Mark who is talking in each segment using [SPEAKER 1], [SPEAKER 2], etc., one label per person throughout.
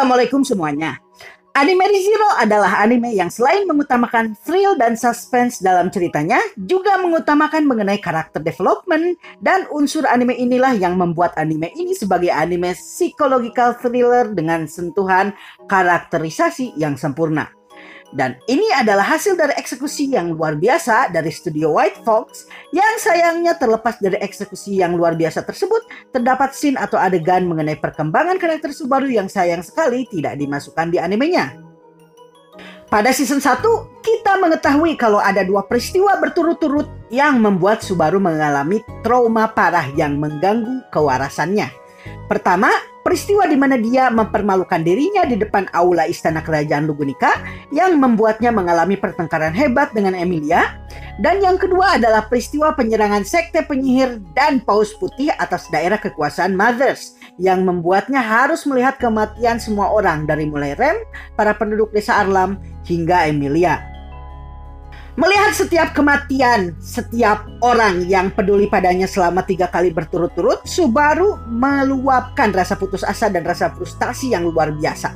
[SPEAKER 1] Assalamualaikum semuanya. Anime Re:Zero adalah anime yang selain mengutamakan thrill dan suspense dalam ceritanya, juga mengutamakan mengenai karakter development, dan unsur anime inilah yang membuat anime ini sebagai anime psychological thriller dengan sentuhan karakterisasi yang sempurna. Dan ini adalah hasil dari eksekusi yang luar biasa dari studio White Fox, yang sayangnya terlepas dari eksekusi yang luar biasa tersebut, terdapat scene atau adegan mengenai perkembangan karakter Subaru yang sayang sekali tidak dimasukkan di animenya. Pada season 1, kita mengetahui kalau ada dua peristiwa berturut-turut yang membuat Subaru mengalami trauma parah yang mengganggu kewarasannya. Pertama, peristiwa di mana dia mempermalukan dirinya di depan aula istana kerajaan Lugunica yang membuatnya mengalami pertengkaran hebat dengan Emilia. Dan yang kedua adalah peristiwa penyerangan sekte penyihir dan paus putih atas daerah kekuasaan Mothers yang membuatnya harus melihat kematian semua orang dari mulai Rem, para penduduk desa Arlam, hingga Emilia. Melihat setiap kematian setiap orang yang peduli padanya selama 3 kali berturut-turut, Subaru meluapkan rasa putus asa dan rasa frustasi yang luar biasa.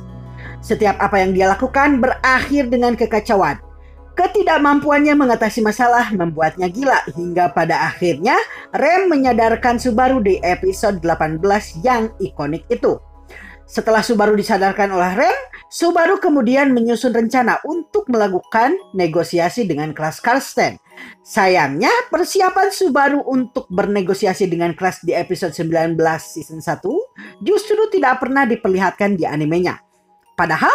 [SPEAKER 1] Setiap apa yang dia lakukan berakhir dengan kekacauan. Ketidakmampuannya mengatasi masalah membuatnya gila, hingga pada akhirnya Rem menyadarkan Subaru di episode 18 yang ikonik itu. Setelah Subaru disadarkan oleh Rem, Subaru kemudian menyusun rencana untuk melakukan negosiasi dengan kelas Karsten. Sayangnya, persiapan Subaru untuk bernegosiasi dengan kelas di episode 19 season 1 justru tidak pernah diperlihatkan di animenya. Padahal,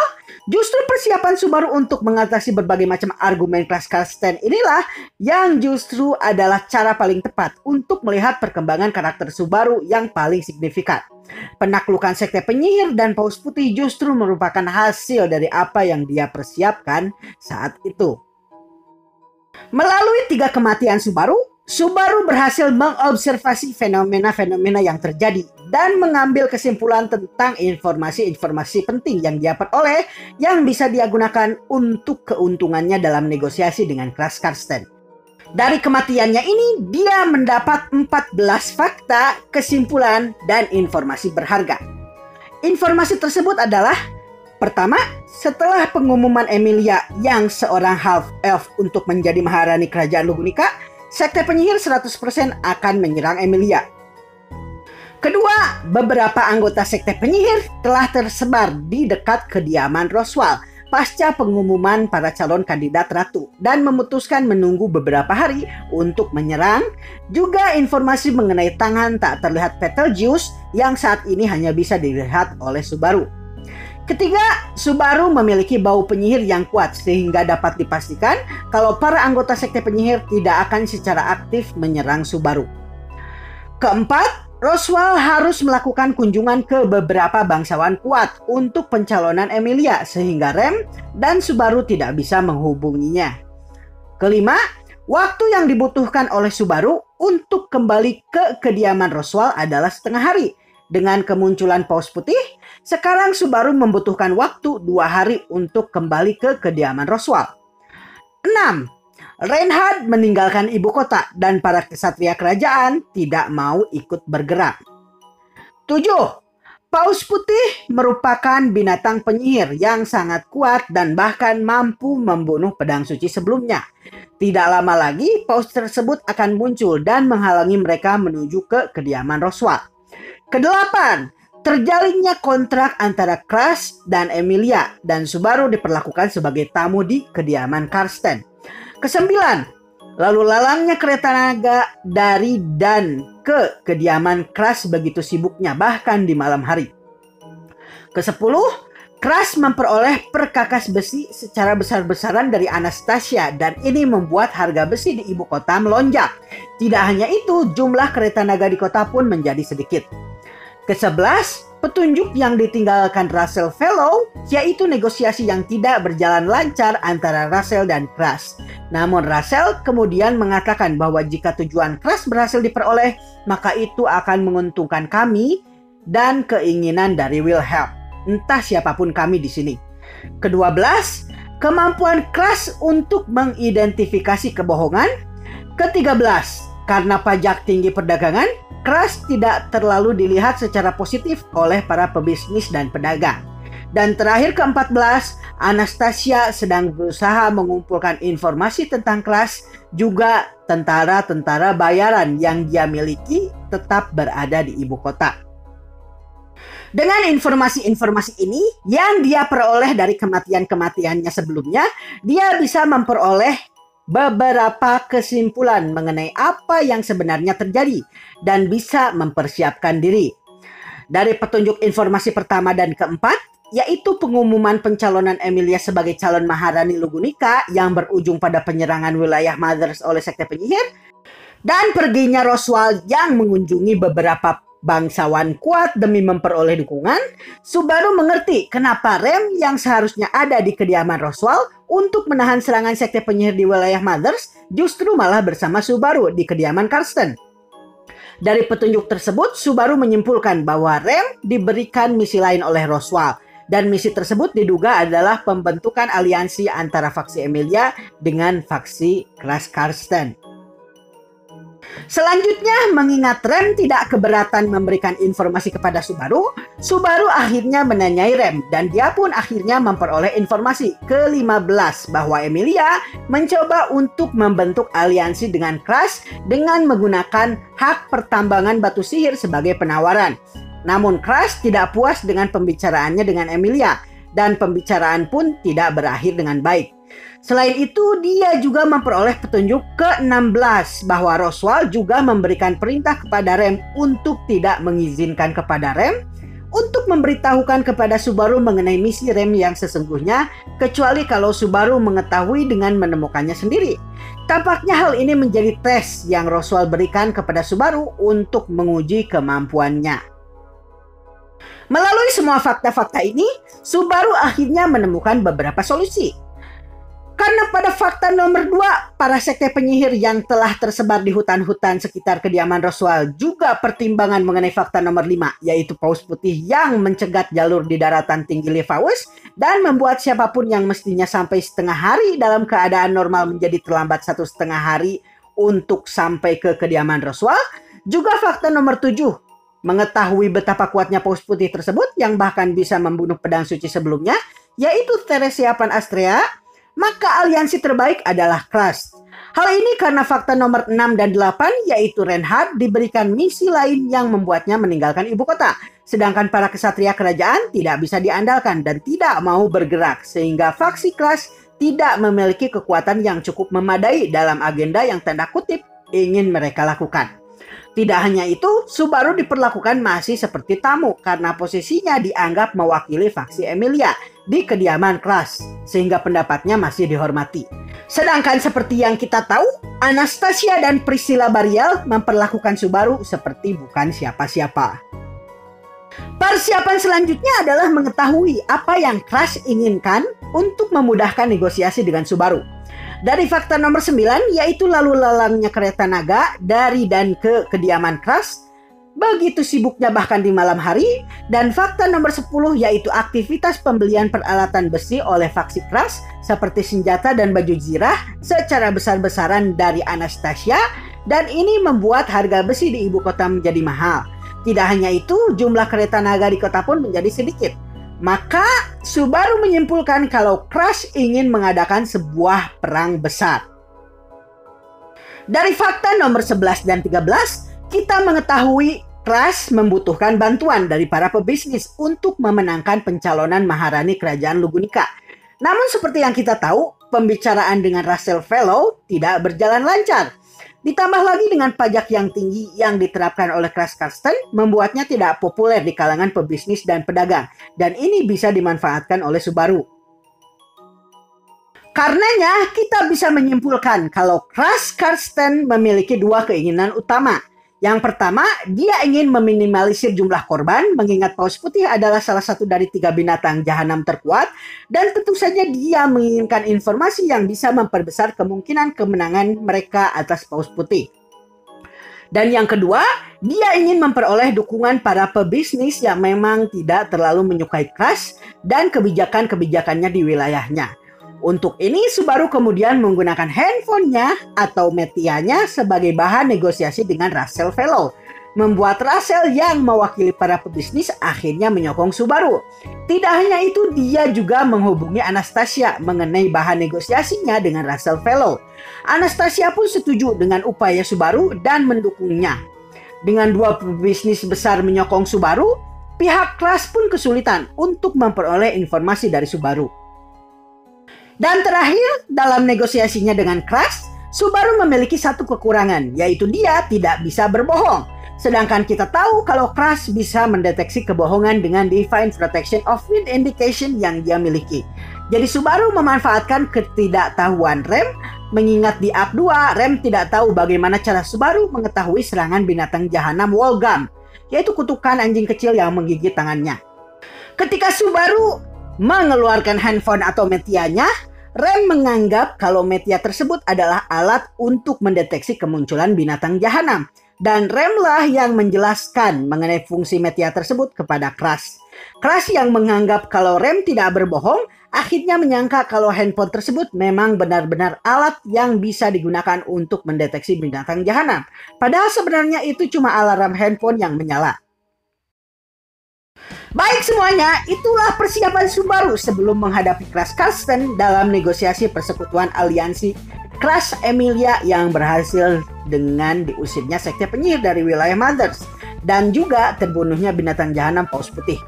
[SPEAKER 1] justru persiapan Subaru untuk mengatasi berbagai macam argumen kelas Karsten inilah yang justru adalah cara paling tepat untuk melihat perkembangan karakter Subaru yang paling signifikan. Penaklukan sekte penyihir dan paus putih justru merupakan hasil dari apa yang dia persiapkan saat itu. Melalui 3 kematian Subaru, Subaru berhasil mengobservasi fenomena-fenomena yang terjadi dan mengambil kesimpulan tentang informasi-informasi penting yang dia peroleh yang bisa dia gunakan untuk keuntungannya dalam negosiasi dengan kelas Karsten. Dari kematiannya ini, dia mendapat 14 fakta, kesimpulan, dan informasi berharga. Informasi tersebut adalah: pertama, setelah pengumuman Emilia yang seorang half-elf untuk menjadi maharani kerajaan Lugunica, sekte penyihir 100% akan menyerang Emilia. Kedua, beberapa anggota sekte penyihir telah tersebar di dekat kediaman Roswal pasca pengumuman para calon kandidat ratu dan memutuskan menunggu beberapa hari untuk menyerang. Juga informasi mengenai tangan tak terlihat Betelgeuse yang saat ini hanya bisa dilihat oleh Subaru. Ketiga, Subaru memiliki bau penyihir yang kuat sehingga dapat dipastikan kalau para anggota sekte penyihir tidak akan secara aktif menyerang Subaru. Keempat, Roswal harus melakukan kunjungan ke beberapa bangsawan kuat untuk pencalonan Emilia sehingga Rem dan Subaru tidak bisa menghubunginya. Kelima, waktu yang dibutuhkan oleh Subaru untuk kembali ke kediaman Roswal adalah setengah hari. Dengan kemunculan paus putih, sekarang Subaru membutuhkan waktu 2 hari untuk kembali ke kediaman Roswal. 6. Reinhard meninggalkan ibu kota dan para kesatria kerajaan tidak mau ikut bergerak. 7. Paus putih merupakan binatang penyihir yang sangat kuat dan bahkan mampu membunuh pedang suci sebelumnya. Tidak lama lagi, paus tersebut akan muncul dan menghalangi mereka menuju ke kediaman Roswal. Kedelapan, terjalinnya kontrak antara Crash dan Emilia dan Subaru diperlakukan sebagai tamu di kediaman Karsten. Kesembilan, lalu lalangnya kereta naga dari dan ke kediaman Crash begitu sibuknya bahkan di malam hari. Kesepuluh, Crash memperoleh perkakas besi secara besar-besaran dari Anastasia dan ini membuat harga besi di ibu kota melonjak. Tidak hanya itu, jumlah kereta naga di kota pun menjadi sedikit. Kesebelas, petunjuk yang ditinggalkan Russell Fellow, yaitu negosiasi yang tidak berjalan lancar antara Russell dan Crash. Namun Russell kemudian mengatakan bahwa jika tujuan Crash berhasil diperoleh, maka itu akan menguntungkan kami dan keinginan dari Wilhelm, entah siapapun kami di sini. Ke-12, kemampuan Crash untuk mengidentifikasi kebohongan. Ke-13, karena pajak tinggi perdagangan, Crash tidak terlalu dilihat secara positif oleh para pebisnis dan pedagang. Dan terakhir ke-14, Anastasia sedang berusaha mengumpulkan informasi tentang kelas, juga tentara-tentara bayaran yang dia miliki tetap berada di ibu kota. Dengan informasi-informasi ini yang dia peroleh dari kematian-kematiannya sebelumnya, dia bisa memperoleh beberapa kesimpulan mengenai apa yang sebenarnya terjadi dan bisa mempersiapkan diri. Dari petunjuk informasi pertama dan keempat, yaitu pengumuman pencalonan Emilia sebagai calon Maharani Lugunica yang berujung pada penyerangan wilayah Mothers oleh sekte penyihir, dan perginya Roswaal yang mengunjungi beberapa bangsawan kuat demi memperoleh dukungan, Subaru mengerti kenapa Rem yang seharusnya ada di kediaman Roswaal untuk menahan serangan sekte penyihir di wilayah Mothers justru malah bersama Subaru di kediaman Karsten. Dari petunjuk tersebut, Subaru menyimpulkan bahwa Rem diberikan misi lain oleh Roswaal, dan misi tersebut diduga adalah pembentukan aliansi antara faksi Emilia dengan faksi Kras Karsten. Selanjutnya, mengingat Rem tidak keberatan memberikan informasi kepada Subaru, Subaru akhirnya menanyai Rem dan dia pun akhirnya memperoleh informasi ke-15 bahwa Emilia mencoba untuk membentuk aliansi dengan Kras dengan menggunakan hak pertambangan batu sihir sebagai penawaran. Namun Kras tidak puas dengan pembicaraannya dengan Emilia dan pembicaraan pun tidak berakhir dengan baik. Selain itu, dia juga memperoleh petunjuk ke-16 bahwa Roswaal juga memberikan perintah kepada Rem untuk tidak mengizinkan kepada Rem untuk memberitahukan kepada Subaru mengenai misi Rem yang sesungguhnya, kecuali kalau Subaru mengetahui dengan menemukannya sendiri. Tampaknya hal ini menjadi tes yang Roswaal berikan kepada Subaru untuk menguji kemampuannya. Melalui semua fakta-fakta ini, Subaru akhirnya menemukan beberapa solusi. Karena pada fakta nomor 2, para sekte penyihir yang telah tersebar di hutan-hutan sekitar kediaman Roswaal juga pertimbangan mengenai fakta nomor 5, yaitu Paus Putih yang mencegat jalur di daratan tinggi Lefaus dan membuat siapapun yang mestinya sampai setengah hari dalam keadaan normal menjadi terlambat 1,5 hari untuk sampai ke kediaman Roswaal. Juga fakta nomor 7, mengetahui betapa kuatnya Paus Putih tersebut yang bahkan bisa membunuh pedang suci sebelumnya, yaitu Theresia Pan Astrea, maka aliansi terbaik adalah Kras. Hal ini karena fakta nomor 6 dan 8, yaitu Reinhard diberikan misi lain yang membuatnya meninggalkan ibu kota. Sedangkan para kesatria kerajaan tidak bisa diandalkan dan tidak mau bergerak, sehingga faksi Kras tidak memiliki kekuatan yang cukup memadai dalam agenda yang tanda kutip ingin mereka lakukan. Tidak hanya itu, Subaru diperlakukan masih seperti tamu karena posisinya dianggap mewakili faksi Emilia di kediaman Kras, sehingga pendapatnya masih dihormati. Sedangkan seperti yang kita tahu, Anastasia dan Priscilla Bariel memperlakukan Subaru seperti bukan siapa-siapa. Persiapan selanjutnya adalah mengetahui apa yang Kras inginkan untuk memudahkan negosiasi dengan Subaru. Dari fakta nomor 9, yaitu lalu lalangnya kereta naga dari dan ke kediaman Kras, begitu sibuknya bahkan di malam hari. Dan fakta nomor 10, yaitu aktivitas pembelian peralatan besi oleh faksi Kras seperti senjata dan baju zirah secara besar-besaran dari Anastasia, dan ini membuat harga besi di ibu kota menjadi mahal. Tidak hanya itu, jumlah kereta naga di kota pun menjadi sedikit. Maka Subaru menyimpulkan kalau Kras ingin mengadakan sebuah perang besar. Dari fakta nomor 11 dan 13, kita mengetahui Kras membutuhkan bantuan dari para pebisnis untuk memenangkan pencalonan Maharani Kerajaan Lugunica. Namun seperti yang kita tahu, pembicaraan dengan Russell Fellow tidak berjalan lancar. Ditambah lagi dengan pajak yang tinggi yang diterapkan oleh Kras Karsten membuatnya tidak populer di kalangan pebisnis dan pedagang. Dan ini bisa dimanfaatkan oleh Subaru. Karenanya kita bisa menyimpulkan kalau Kras Karsten memiliki dua keinginan utama. Yang pertama, dia ingin meminimalisir jumlah korban mengingat Paus Putih adalah salah satu dari 3 binatang jahanam terkuat. Dan tentu saja dia menginginkan informasi yang bisa memperbesar kemungkinan kemenangan mereka atas Paus Putih. Dan yang kedua, dia ingin memperoleh dukungan para pebisnis yang memang tidak terlalu menyukai Kras dan kebijakan-kebijakannya di wilayahnya. Untuk ini, Subaru kemudian menggunakan handphonenya atau metianya sebagai bahan negosiasi dengan Russell Fellow. membuat Russell yang mewakili para pebisnis akhirnya menyokong Subaru. Tidak hanya itu, dia juga menghubungi Anastasia mengenai bahan negosiasinya dengan Russell Fellow. Anastasia pun setuju dengan upaya Subaru dan mendukungnya. Dengan dua pebisnis besar menyokong Subaru, pihak Crush pun kesulitan untuk memperoleh informasi dari Subaru. Dan terakhir, dalam negosiasinya dengan Crush, Subaru memiliki satu kekurangan, yaitu dia tidak bisa berbohong. Sedangkan kita tahu kalau Crush bisa mendeteksi kebohongan dengan Divine Protection of Wind Indication yang dia miliki. Jadi Subaru memanfaatkan ketidaktahuan Rem, mengingat di Act 2, Rem tidak tahu bagaimana cara Subaru mengetahui serangan binatang jahanam Wolgam, yaitu kutukan anjing kecil yang menggigit tangannya. Ketika Subaru mengeluarkan handphone atau metianya, Rem menganggap kalau metia tersebut adalah alat untuk mendeteksi kemunculan binatang jahanam. Dan Rem lah yang menjelaskan mengenai fungsi metia tersebut kepada Crush. Crush yang menganggap kalau Rem tidak berbohong, akhirnya menyangka kalau handphone tersebut memang benar-benar alat yang bisa digunakan untuk mendeteksi binatang jahanam. Padahal sebenarnya itu cuma alarm handphone yang menyala. Baik semuanya, itulah persiapan Subaru sebelum menghadapi Crush Carsten dalam negosiasi persekutuan aliansi Crush Emilia yang berhasil dengan diusirnya sekte penyihir dari wilayah Mothers dan juga terbunuhnya binatang jahanam Paus Putih.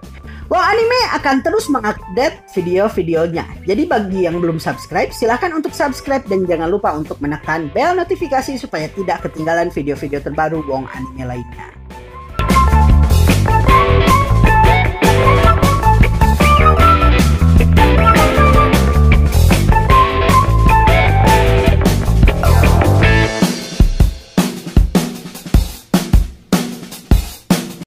[SPEAKER 1] Wow Anime akan terus mengupdate video-videonya. Jadi bagi yang belum subscribe, silahkan untuk subscribe dan jangan lupa untuk menekan bel notifikasi supaya tidak ketinggalan video-video terbaru Wong Anime lainnya.